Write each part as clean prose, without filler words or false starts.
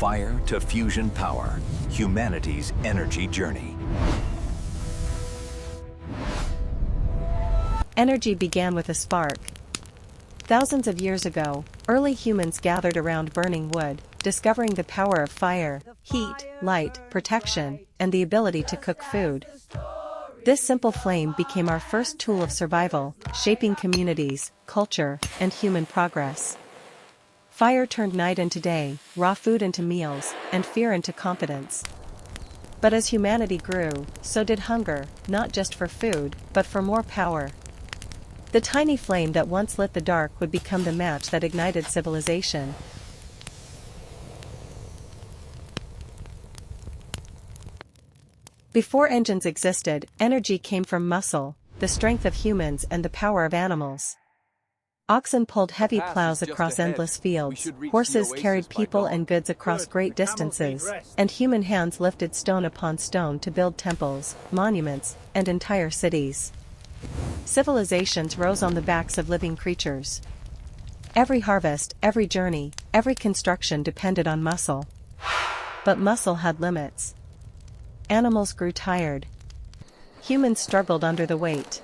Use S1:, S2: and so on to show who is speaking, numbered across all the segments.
S1: fire to fusion power, humanity's energy journey.
S2: Energy began with a spark. Thousands of years ago, early humans gathered around burning wood, discovering the power of fire, heat, light, protection, and the ability to cook food. This simple flame became our first tool of survival, shaping communities, culture, and human progress. Fire turned night into day, raw food into meals, and fear into confidence. But as humanity grew, so did hunger, not just for food, but for more power. The tiny flame that once lit the dark would become the match that ignited civilization. Before engines existed, energy came from muscle, the strength of humans and the power of animals. Oxen pulled heavy plows across endless fields, horses carried people and goods across great distances, and human hands lifted stone upon stone to build temples, monuments, and entire cities. Civilizations rose on the backs of living creatures. Every harvest, every journey, every construction depended on muscle. But muscle had limits. Animals grew tired. Humans struggled under the weight.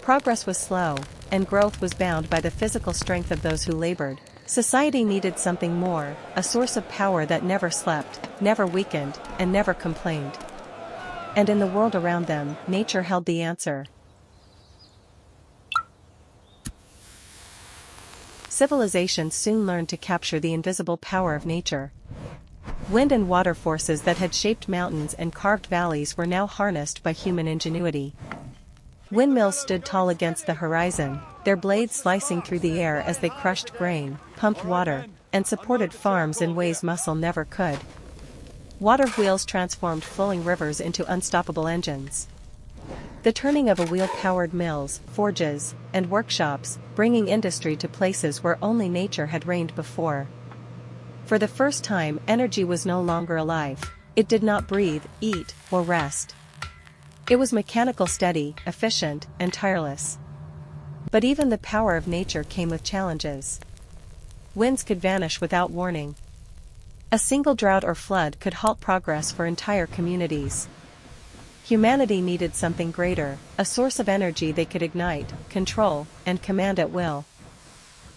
S2: Progress was slow, and growth was bound by the physical strength of those who labored. Society needed something more, a source of power that never slept, never weakened, and never complained. And in the world around them, nature held the answer. Civilizations soon learned to capture the invisible power of nature. Wind and water forces that had shaped mountains and carved valleys were now harnessed by human ingenuity. Windmills stood tall against the horizon, their blades slicing through the air as they crushed grain, pumped water, and supported farms in ways muscle never could. Water wheels transformed flowing rivers into unstoppable engines. The turning of a wheel powered mills, forges, and workshops, bringing industry to places where only nature had reigned before. For the first time, energy was no longer alive. It did not breathe, eat, or rest. It was mechanical, steady, efficient, and tireless. But even the power of nature came with challenges. Winds could vanish without warning. A single drought or flood could halt progress for entire communities. Humanity needed something greater, a source of energy they could ignite, control, and command at will.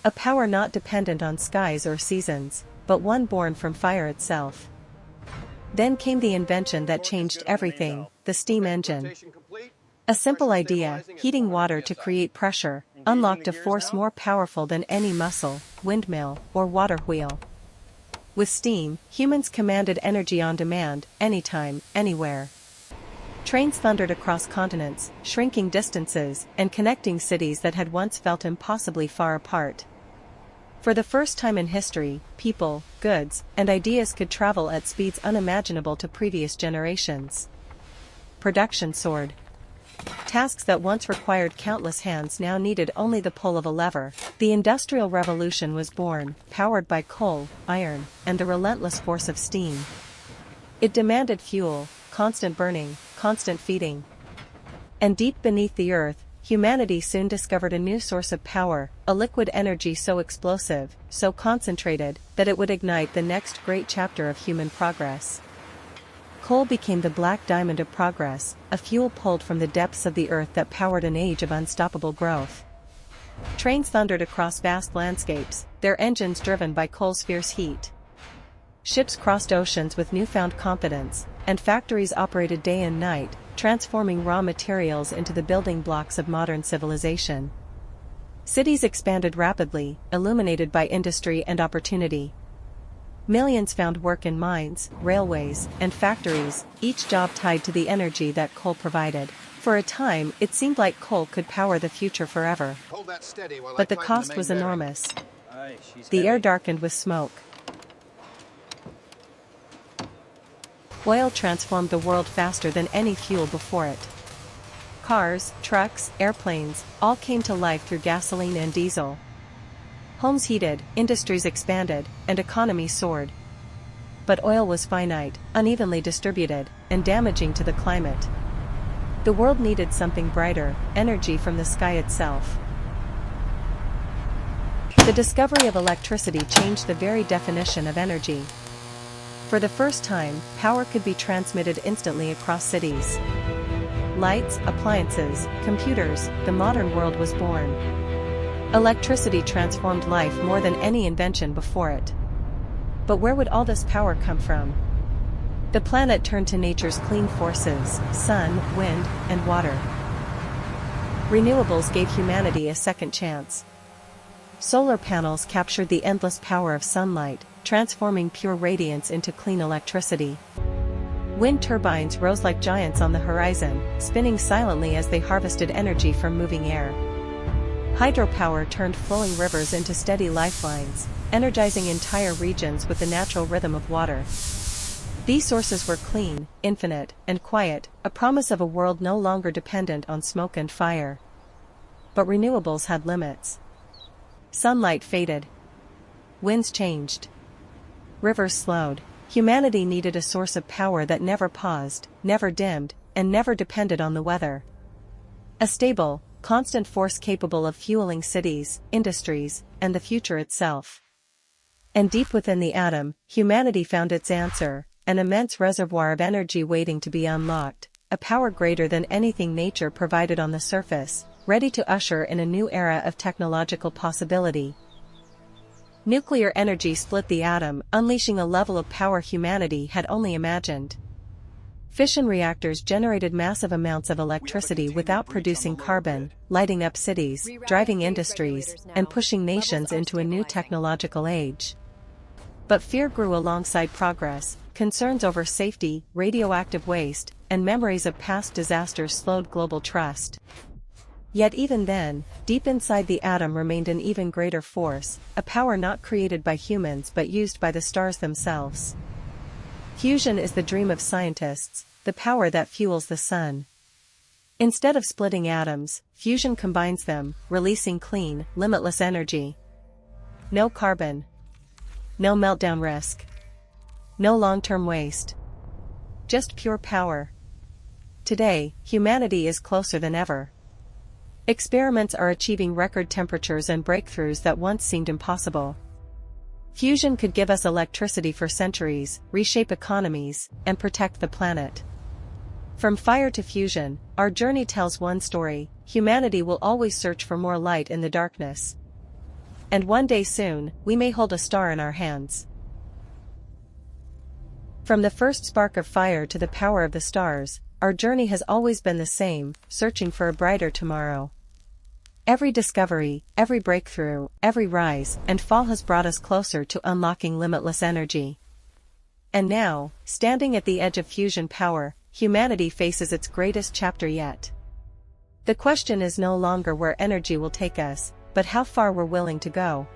S2: A power not dependent on skies or seasons, but one born from fire itself. Then came the invention that changed everything, the steam engine. A simple idea, heating water to create pressure, unlocked a force more powerful than any muscle, windmill, or water wheel. With steam, humans commanded energy on demand, anytime, anywhere. Trains thundered across continents, shrinking distances, and connecting cities that had once felt impossibly far apart. For the first time in history, people, goods, and ideas could travel at speeds unimaginable to previous generations. Production soared. Tasks that once required countless hands now needed only the pull of a lever. The Industrial Revolution was born, powered by coal, iron, and the relentless force of steam. It demanded fuel, constant burning, constant feeding. And deep beneath the earth, humanity soon discovered a new source of power, a liquid energy so explosive, so concentrated, that it would ignite the next great chapter of human progress. Coal became the black diamond of progress, a fuel pulled from the depths of the earth that powered an age of unstoppable growth. Trains thundered across vast landscapes, their engines driven by coal's fierce heat. Ships crossed oceans with newfound confidence, and factories operated day and night, transforming raw materials into the building blocks of modern civilization. Cities expanded rapidly, illuminated by industry and opportunity. Millions found work in mines, railways, and factories, each job tied to the energy that coal provided. For a time, it seemed like coal could power the future forever. But the cost was enormous. The air darkened with smoke. Oil transformed the world faster than any fuel before it. Cars, trucks, airplanes, all came to life through gasoline and diesel. Homes heated, industries expanded, and economies soared. But oil was finite, unevenly distributed, and damaging to the climate. The world needed something brighter, energy from the sky itself. The discovery of electricity changed the very definition of energy. For the first time, power could be transmitted instantly across cities. Lights, appliances, computers, the modern world was born. Electricity transformed life more than any invention before it. But where would all this power come from? The planet turned to nature's clean forces: sun, wind, and water. Renewables gave humanity a second chance. Solar panels captured the endless power of sunlight, transforming pure radiance into clean electricity. Wind turbines rose like giants on the horizon, spinning silently as they harvested energy from moving air. Hydropower turned flowing rivers into steady lifelines, energizing entire regions with the natural rhythm of water. These sources were clean, infinite, and quiet, a promise of a world no longer dependent on smoke and fire. But renewables had limits. Sunlight faded. Winds changed. Rivers slowed. Humanity needed a source of power that never paused, never dimmed, and never depended on the weather. A stable, constant force capable of fueling cities, industries, and the future itself. And deep within the atom, humanity found its answer, an immense reservoir of energy waiting to be unlocked, a power greater than anything nature provided on the surface, ready to usher in a new era of technological possibility. Nuclear energy split the atom, unleashing a level of power humanity had only imagined. Fission reactors generated massive amounts of electricity without producing carbon, lighting up cities, driving industries, and pushing nations into a new technological age. But fear grew alongside progress. Concerns over safety, radioactive waste, and memories of past disasters slowed global trust. Yet even then, deep inside the atom remained an even greater force, a power not created by humans but used by the stars themselves. Fusion is the dream of scientists, the power that fuels the sun. Instead of splitting atoms, fusion combines them, releasing clean, limitless energy. No carbon. No meltdown risk. No long-term waste. Just pure power. Today, humanity is closer than ever. Experiments are achieving record temperatures and breakthroughs that once seemed impossible. Fusion could give us electricity for centuries, reshape economies, and protect the planet. From fire to fusion, our journey tells one story: humanity will always search for more light in the darkness. And one day soon, we may hold a star in our hands. From the first spark of fire to the power of the stars, our journey has always been the same, searching for a brighter tomorrow. Every discovery, every breakthrough, every rise and fall has brought us closer to unlocking limitless energy. And now, standing at the edge of fusion power, humanity faces its greatest chapter yet. The question is no longer where energy will take us, but how far we're willing to go.